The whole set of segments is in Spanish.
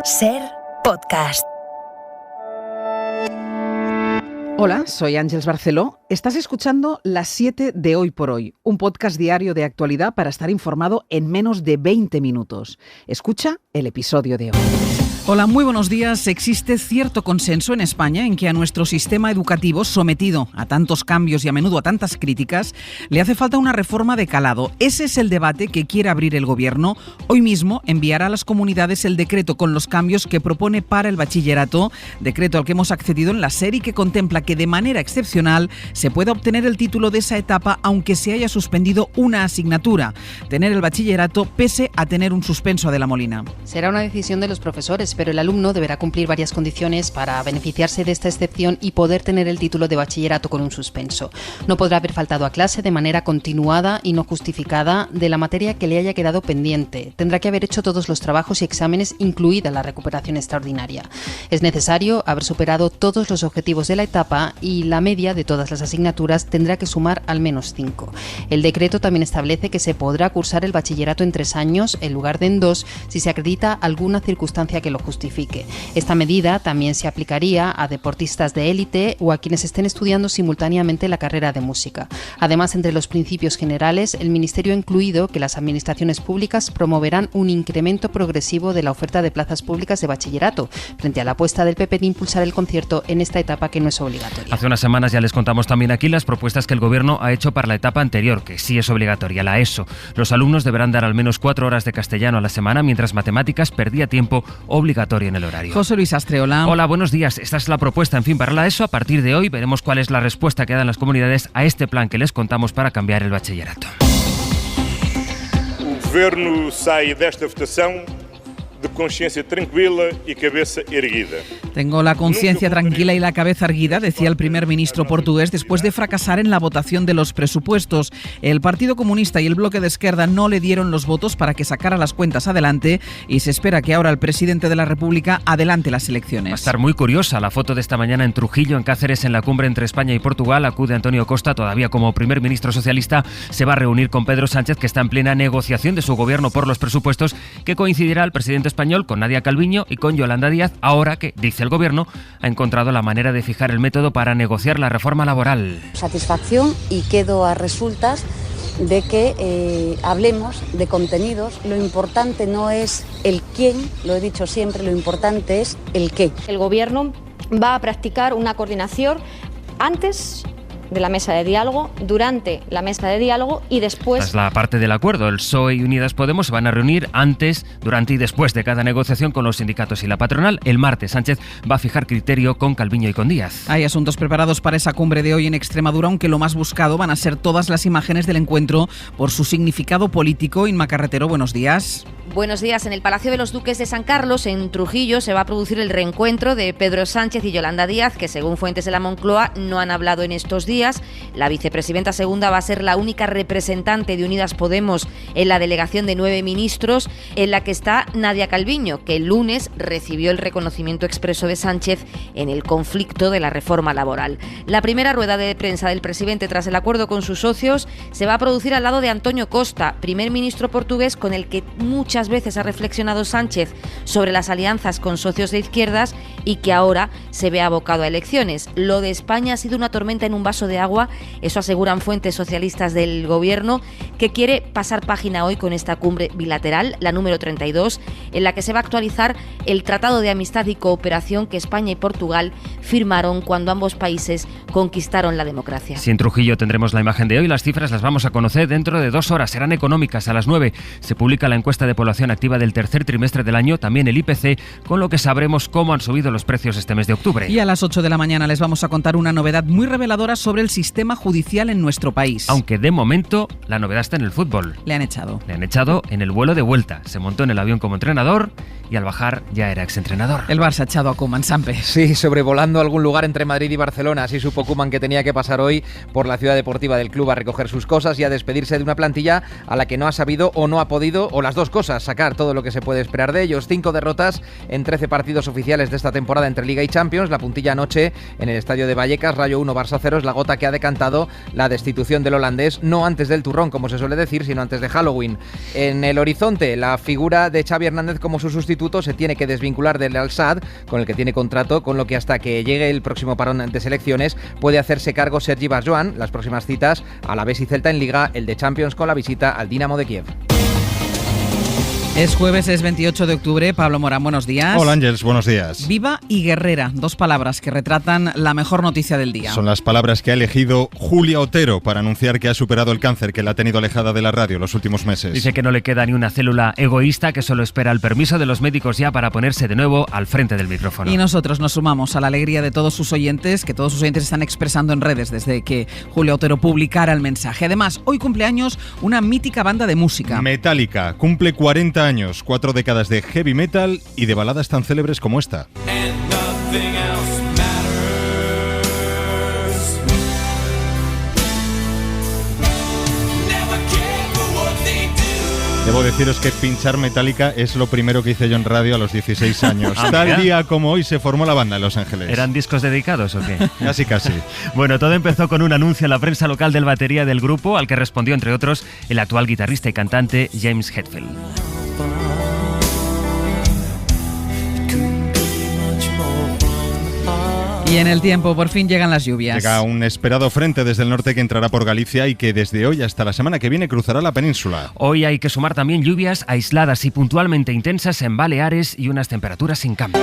SER Podcast. Hola, soy Ángeles Barceló. Estás escuchando Las 7 de Hoy por Hoy, un podcast diario de actualidad para estar informado en menos de 20 minutos. Escucha el episodio de hoy. Hola, muy buenos días. Existe cierto consenso en España en que a nuestro sistema educativo, sometido a tantos cambios y a menudo a tantas críticas, le hace falta una reforma de calado. Ese es el debate que quiere abrir el Gobierno. Hoy mismo enviará a las comunidades el decreto con los cambios que propone para el bachillerato, decreto al que hemos accedido en la SER y que contempla que de manera excepcional se pueda obtener el título de esa etapa aunque se haya suspendido una asignatura, tener el bachillerato pese a tener un suspenso de la Molina. Será una decisión de los profesores, pero el alumno deberá cumplir varias condiciones para beneficiarse de esta excepción y poder tener el título de bachillerato con un suspenso. No podrá haber faltado a clase de manera continuada y no justificada de la materia que le haya quedado pendiente. Tendrá que haber hecho todos los trabajos y exámenes, incluida la recuperación extraordinaria. Es necesario haber superado todos los objetivos de la etapa y la media de todas las asignaturas tendrá que sumar al menos 5. El decreto también establece que se podrá cursar el bachillerato en 3 años en lugar de en 2 si se acredita alguna circunstancia que lo justifique. Esta medida también se aplicaría a deportistas de élite o a quienes estén estudiando simultáneamente la carrera de música. Además, entre los principios generales, el Ministerio ha incluido que las administraciones públicas promoverán un incremento progresivo de la oferta de plazas públicas de bachillerato, frente a la apuesta del PP de impulsar el concierto en esta etapa que no es obligatoria. Hace unas semanas ya les contamos también aquí las propuestas que el Gobierno ha hecho para la etapa anterior, que sí es obligatoria, la ESO. Los alumnos deberán dar al menos 4 horas de castellano a la semana, mientras matemáticas perdía tiempo obligatorio en el horario. José Luis Astre, hola. Hola, buenos días. Esta es la propuesta, en fin, para la ESO. A partir de hoy veremos cuál es la respuesta que dan las comunidades a este plan que les contamos para cambiar el bachillerato. O Governo sai desta votação de consciência tranquila y cabeza erguida. Tengo la conciencia tranquila y la cabeza erguida, decía el primer ministro portugués después de fracasar en la votación de los presupuestos. El Partido Comunista y el Bloque de Esquerda no le dieron los votos para que sacara las cuentas adelante y se espera que ahora el presidente de la República adelante las elecciones. Va a estar muy curiosa la foto de esta mañana en Trujillo, en Cáceres, en la cumbre entre España y Portugal. Acude Antonio Costa, todavía como primer ministro socialista. Se va a reunir con Pedro Sánchez, que está en plena negociación de su gobierno por los presupuestos, que coincidirá el presidente español con Nadia Calviño y con Yolanda Díaz, ahora que, dice el Gobierno, ha encontrado la manera de fijar el método para negociar la reforma laboral. Satisfacción, y quedo a resultas de que hablemos de contenidos. Lo importante no es el quién, lo he dicho siempre, lo importante es el qué. El Gobierno va a practicar una coordinación antes de la mesa de diálogo, durante la mesa de diálogo y después. Esta es la parte del acuerdo. El PSOE y Unidas Podemos se van a reunir antes, durante y después de cada negociación con los sindicatos y la patronal. El martes Sánchez va a fijar criterio con Calviño y con Díaz. Hay asuntos preparados para esa cumbre de hoy en Extremadura, aunque lo más buscado van a ser todas las imágenes del encuentro por su significado político. Inma Carretero, buenos días. Buenos días. En el Palacio de los Duques de San Carlos, en Trujillo, se va a producir el reencuentro de Pedro Sánchez y Yolanda Díaz, que según fuentes de la Moncloa no han hablado en estos días. La vicepresidenta segunda va a ser la única representante de Unidas Podemos en la delegación de 9 ministros, en la que está Nadia Calviño, que el lunes recibió el reconocimiento expreso de Sánchez en el conflicto de la reforma laboral. La primera rueda de prensa del presidente tras el acuerdo con sus socios se va a producir al lado de Antonio Costa, primer ministro portugués con el que muchas veces ha reflexionado Sánchez sobre las alianzas con socios de izquierdas y que ahora se ve abocado a elecciones. Lo de España ha sido una tormenta en un vaso de agua, eso aseguran fuentes socialistas del Gobierno, que quiere pasar página hoy con esta cumbre bilateral, la número 32, en la que se va a actualizar el Tratado de Amistad y Cooperación que España y Portugal firmaron cuando ambos países conquistaron la democracia. Si en Trujillo tendremos la imagen de hoy, las cifras las vamos a conocer dentro de 2 horas. Serán económicas. A las 9 se publica la encuesta de población activa del tercer trimestre del año, también el IPC, con lo que sabremos cómo han subido los precios este mes de octubre. Y a las 8 de la mañana les vamos a contar una novedad muy reveladora sobre el sistema judicial en nuestro país. Aunque de momento la novedad está en el fútbol. Le han echado en el vuelo de vuelta. Se montó en el avión como entrenador y al bajar ya era exentrenador. El Barça ha echado a Koeman, Sampe. Sí, sobrevolando algún lugar entre Madrid y Barcelona. Así supo Koeman que tenía que pasar hoy por la ciudad deportiva del club a recoger sus cosas y a despedirse de una plantilla a la que no ha sabido o no ha podido, o las dos cosas, sacar todo lo que se puede esperar de ellos. 5 derrotas en 13 partidos oficiales de esta temporada. temporada entre Liga y Champions. La puntilla anoche en el estadio de Vallecas, Rayo 1, Barça 0, es la gota que ha decantado la destitución del holandés, no antes del turrón, como se suele decir, sino antes de Halloween. En el horizonte, la figura de Xavi Hernández como su sustituto se tiene que desvincular del Al-Sadd, con el que tiene contrato, con lo que hasta que llegue el próximo parón de selecciones puede hacerse cargo Sergi Barjoan. Las próximas citas, Alavés y Celta en Liga, el de Champions con la visita al Dinamo de Kiev. Es jueves, es 28 de octubre. Pablo Morán, buenos días. Hola Ángels, buenos días. Viva y guerrera, dos palabras que retratan la mejor noticia del día. Son las palabras que ha elegido Julia Otero para anunciar que ha superado el cáncer que la ha tenido alejada de la radio los últimos meses. Dice que no le queda ni una célula egoísta, que solo espera el permiso de los médicos ya para ponerse de nuevo al frente del micrófono. Y nosotros nos sumamos a la alegría de todos sus oyentes, que todos sus oyentes están expresando en redes desde que Julia Otero publicara el mensaje. Además, hoy cumpleaños una mítica banda de música. Metallica cumple 40 años, 4 décadas de heavy metal y de baladas tan célebres como esta. Debo deciros que pinchar Metallica es lo primero que hice yo en radio a los 16 años. Tal día como hoy se formó la banda en Los Ángeles. ¿Eran discos dedicados o qué? Casi, casi. Bueno, todo empezó con un anuncio en la prensa local del batería del grupo, al que respondió, entre otros, el actual guitarrista y cantante James Hetfield. Y en el tiempo, por fin llegan las lluvias. Llega un esperado frente desde el norte que entrará por Galicia y que desde hoy hasta la semana que viene cruzará la península. Hoy hay que sumar también lluvias aisladas y puntualmente intensas en Baleares y unas temperaturas sin cambio.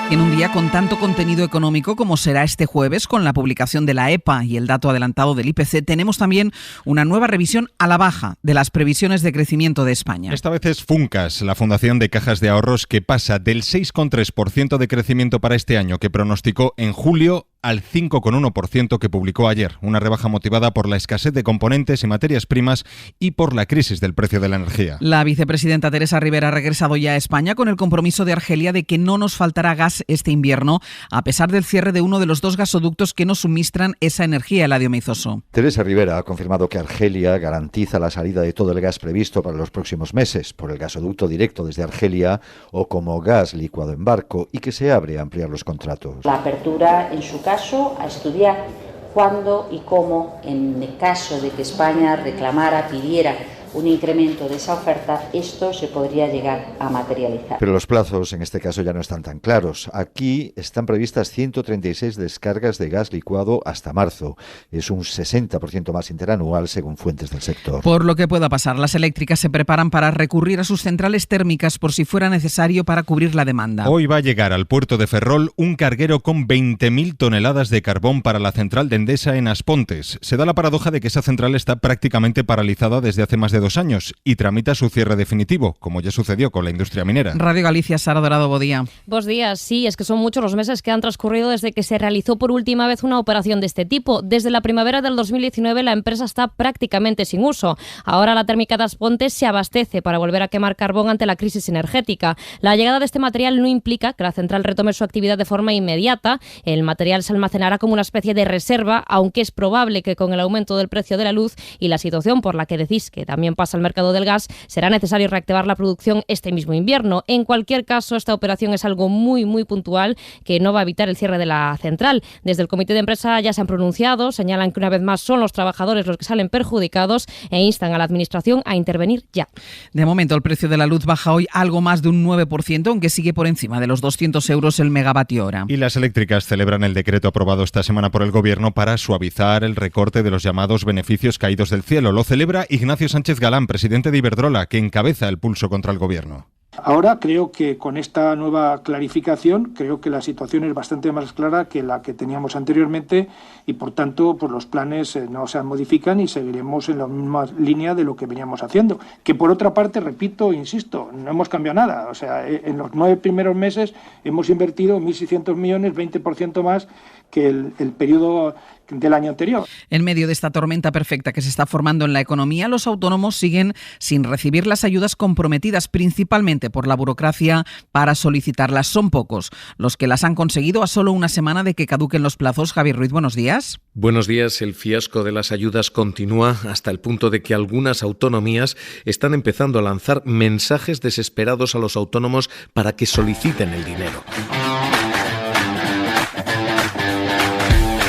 En un día con tanto contenido económico como será este jueves, con la publicación de la EPA y el dato adelantado del IPC, tenemos también una nueva revisión a la baja de las previsiones de crecimiento de España. Esta vez es Funcas, la Fundación de Cajas de Ahorros, que pasa del 6,3% de crecimiento para este año que pronosticó en julio al 5,1% que publicó ayer, una rebaja motivada por la escasez de componentes y materias primas y por la crisis del precio de la energía. La vicepresidenta Teresa Rivera ha regresado ya a España con el compromiso de Argelia de que no nos faltará gas este invierno, a pesar del cierre de uno de los 2 gasoductos que nos suministran esa energía, Eladio Meizoso. Teresa Rivera ha confirmado que Argelia garantiza la salida de todo el gas previsto para los próximos meses por el gasoducto directo desde Argelia o como gas licuado en barco y que se abre a ampliar los contratos. La apertura, en su caso, a estudiar cuándo y cómo, en el caso de que España reclamara, pidiera un incremento de esa oferta, esto se podría llegar a materializar. Pero los plazos en este caso ya no están tan claros. Aquí están previstas 136 descargas de gas licuado hasta marzo. Es un 60% más interanual según fuentes del sector. Por lo que pueda pasar, las eléctricas se preparan para recurrir a sus centrales térmicas por si fuera necesario para cubrir la demanda. Hoy va a llegar al puerto de Ferrol un carguero con 20.000 toneladas de carbón para la central de Endesa en Aspontes. Se da la paradoja de que esa central está prácticamente paralizada desde hace más de 2 años y tramita su cierre definitivo, como ya sucedió con la industria minera. Radio Galicia, Sara Dorado, Bodía. Buenos días. Sí, es que son muchos los meses que han transcurrido desde que se realizó por última vez una operación de este tipo. Desde la primavera del 2019 la empresa está prácticamente sin uso. Ahora la térmica de Aspontes se abastece para volver a quemar carbón ante la crisis energética. La llegada de este material no implica que la central retome su actividad de forma inmediata. El material se almacenará como una especie de reserva, aunque es probable que con el aumento del precio de la luz y la situación por la que decís que también pasa el mercado del gas, será necesario reactivar la producción este mismo invierno. En cualquier caso, esta operación es algo muy puntual que no va a evitar el cierre de la central. Desde el comité de empresa ya se han pronunciado, señalan que una vez más son los trabajadores los que salen perjudicados e instan a la administración a intervenir ya. De momento, el precio de la luz baja hoy algo más de un 9%, aunque sigue por encima de los 200 euros el megavatio hora. Y las eléctricas celebran el decreto aprobado esta semana por el Gobierno para suavizar el recorte de los llamados beneficios caídos del cielo. Lo celebra Ignacio Sánchez Galán, presidente de Iberdrola, que encabeza el pulso contra el Gobierno. Ahora creo que con esta nueva clarificación, creo que la situación es bastante más clara que la que teníamos anteriormente y por tanto pues los planes no se modifican y seguiremos en la misma línea de lo que veníamos haciendo. Que por otra parte, repito, insisto, no hemos cambiado nada. O sea, en los 9 primeros meses hemos invertido 1.600 millones, 20% más que el periodo del año anterior. En medio de esta tormenta perfecta que se está formando en la economía, los autónomos siguen sin recibir las ayudas comprometidas, principalmente por la burocracia para solicitarlas. Son pocos los que las han conseguido a solo una semana de que caduquen los plazos. Javier Ruiz, buenos días. Buenos días. El fiasco de las ayudas continúa hasta el punto de que algunas autonomías están empezando a lanzar mensajes desesperados a los autónomos para que soliciten el dinero.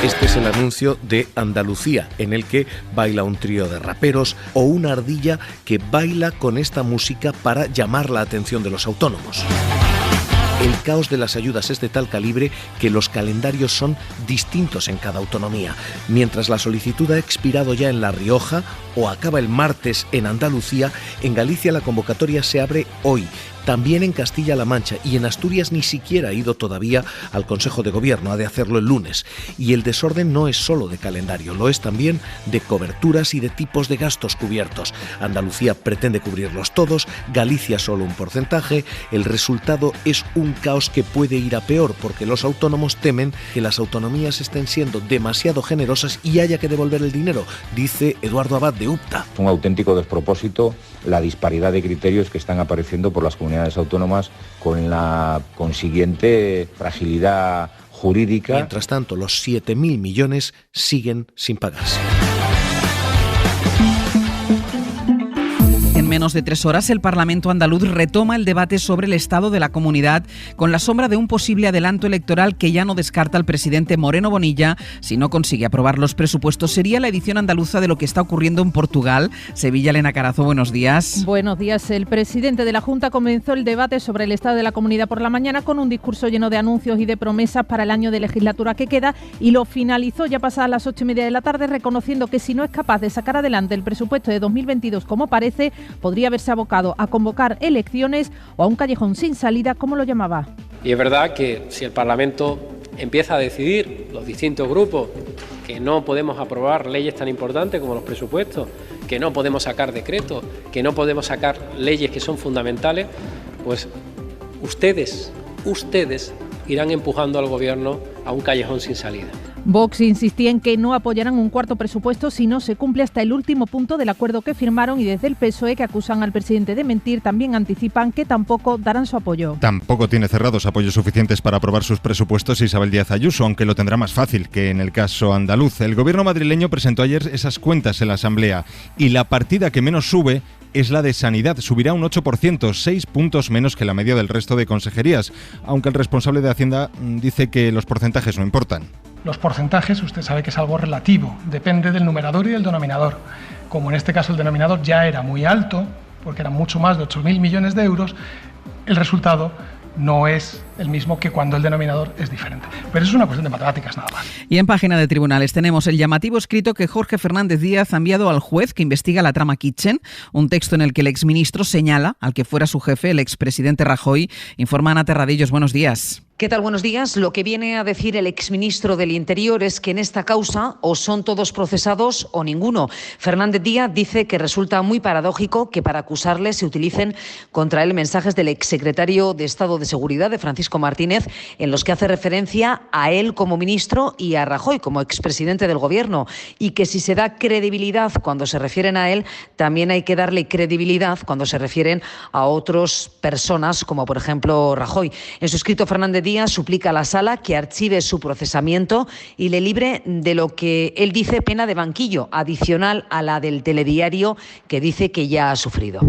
Este es el anuncio de Andalucía, en el que baila un trío de raperos o una ardilla que baila con esta música para llamar la atención de los autónomos. El caos de las ayudas es de tal calibre que los calendarios son distintos en cada autonomía. Mientras la solicitud ha expirado ya en La Rioja o acaba el martes en Andalucía, en Galicia la convocatoria se abre hoy. También en Castilla-La Mancha, y en Asturias ni siquiera ha ido todavía al Consejo de Gobierno, ha de hacerlo el lunes. Y el desorden no es solo de calendario, lo es también de coberturas y de tipos de gastos cubiertos. Andalucía pretende cubrirlos todos, Galicia solo un porcentaje. El resultado es un caos que puede ir a peor, porque los autónomos temen que las autonomías estén siendo demasiado generosas y haya que devolver el dinero, dice Eduardo Abad de UPTA. Un auténtico despropósito la disparidad de criterios que están apareciendo por las comunidades autónomas, con la consiguiente fragilidad jurídica. Mientras tanto, los 7.000 millones siguen sin pagarse. En menos de 3 horas, el Parlamento andaluz retoma el debate sobre el estado de la comunidad, con la sombra de un posible adelanto electoral que ya no descarta el presidente Moreno Bonilla si no consigue aprobar los presupuestos. Sería la edición andaluza de lo que está ocurriendo en Portugal. Sevilla, Elena Carazo, buenos días. Buenos días. El presidente de la Junta comenzó el debate sobre el estado de la comunidad por la mañana con un discurso lleno de anuncios y de promesas para el año de legislatura que queda, y lo finalizó ya pasadas las 8:30 de la tarde, reconociendo que si no es capaz de sacar adelante el presupuesto de 2022 como parece, podría haberse abocado a convocar elecciones o a un callejón sin salida, como lo llamaba. Y es verdad que si el Parlamento empieza a decidir, los distintos grupos, que no podemos aprobar leyes tan importantes como los presupuestos, que no podemos sacar decretos, que no podemos sacar leyes que son fundamentales, pues ustedes irán empujando al Gobierno a un callejón sin salida. Vox insistía en que no apoyarán un cuarto presupuesto si no se cumple hasta el último punto del acuerdo que firmaron, y desde el PSOE, que acusan al presidente de mentir, también anticipan que tampoco darán su apoyo. Tampoco tiene cerrados apoyos suficientes para aprobar sus presupuestos Isabel Díaz Ayuso, aunque lo tendrá más fácil que en el caso andaluz. El gobierno madrileño presentó ayer esas cuentas en la Asamblea, y la partida que menos sube es la de Sanidad. Subirá un 8%, 6 puntos menos que la media del resto de consejerías, aunque el responsable de Hacienda dice que los porcentajes no importan. Los porcentajes, usted sabe que es algo relativo, depende del numerador y del denominador. Como en este caso el denominador ya era muy alto, porque eran mucho más de 8.000 millones de euros, el resultado no es el mismo que cuando el denominador es diferente. Pero eso es una cuestión de matemáticas nada más. Y en página de tribunales tenemos el llamativo escrito que Jorge Fernández Díaz ha enviado al juez que investiga la trama Kitchen, un texto en el que el exministro señala al que fuera su jefe, el expresidente Rajoy. Informa Ana Terradillos, buenos días. ¿Qué tal? Buenos días. Lo que viene a decir el exministro del Interior es que en esta causa o son todos procesados o ninguno. Fernández Díaz dice que resulta muy paradójico que para acusarle se utilicen contra él mensajes del exsecretario de Estado de Seguridad, de Francisco Martínez, en los que hace referencia a él como ministro y a Rajoy como expresidente del Gobierno, y que si se da credibilidad cuando se refieren a él, también hay que darle credibilidad cuando se refieren a otras personas, como por ejemplo Rajoy. En su escrito, Fernández Díaz suplica a la Sala que archive su procesamiento y le libre de lo que él dice pena de banquillo, adicional a la del telediario que dice que ya ha sufrido.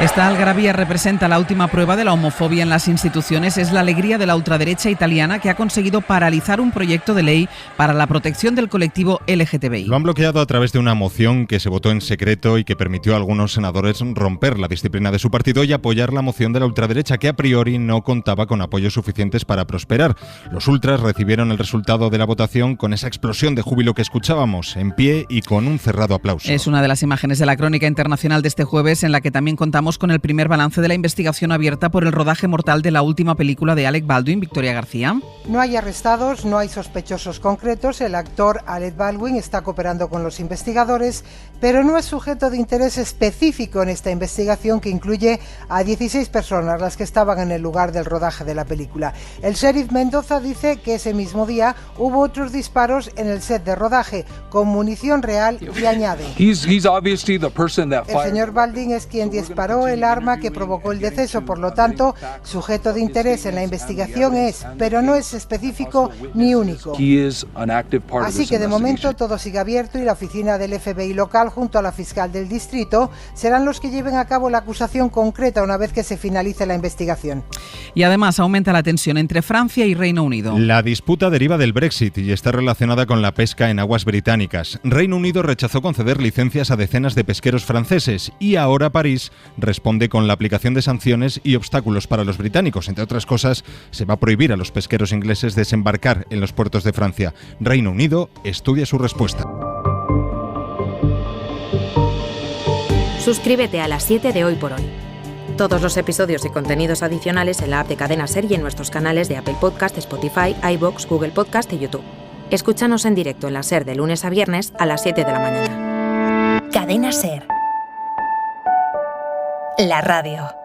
Esta algarabía representa la última prueba de la homofobia en las instituciones. Es la alegría de la ultraderecha italiana, que ha conseguido paralizar un proyecto de ley para la protección del colectivo LGTBI. Lo han bloqueado a través de una moción que se votó en secreto y que permitió a algunos senadores romper la disciplina de su partido y apoyar la moción de la ultraderecha, que a priori no contaba con apoyos suficientes para prosperar. Los ultras recibieron el resultado de la votación con esa explosión de júbilo que escuchábamos, en pie y con un cerrado aplauso. Es una de las imágenes de la crónica internacional de este jueves, en la que también contamos con con el primer balance de la investigación abierta por el rodaje mortal de la última película de Alec Baldwin. Victoria García. No hay arrestados, no hay sospechosos concretos. El actor Alec Baldwin está cooperando con los investigadores, pero no es sujeto de interés específico en esta investigación que incluye a 16 personas, las que estaban en el lugar del rodaje de la película. El sheriff Mendoza dice que ese mismo día hubo otros disparos en el set de rodaje con munición real y añade: el señor Baldwin es quien disparó el arma que provocó el deceso, por lo tanto, sujeto de interés en la investigación es, pero no es específico ni único. Así que de momento todo sigue abierto y la oficina del FBI local junto a la fiscal del distrito serán los que lleven a cabo la acusación concreta una vez que se finalice la investigación. Y además aumenta la tensión entre Francia y Reino Unido. La disputa deriva del Brexit y está relacionada con la pesca en aguas británicas. Reino Unido rechazó conceder licencias a decenas de pesqueros franceses y ahora París responde con la aplicación de sanciones y obstáculos para los británicos. Entre otras cosas, se va a prohibir a los pesqueros ingleses desembarcar en los puertos de Francia. Reino Unido estudia su respuesta. Suscríbete a Las 7 de Hoy por Hoy. Todos los episodios y contenidos adicionales en la app de Cadena Ser y en nuestros canales de Apple Podcast, Spotify, iVoox, Google Podcast y YouTube. Escúchanos en directo en la Ser de lunes a viernes a las 7 de la mañana. Cadena Ser. La radio.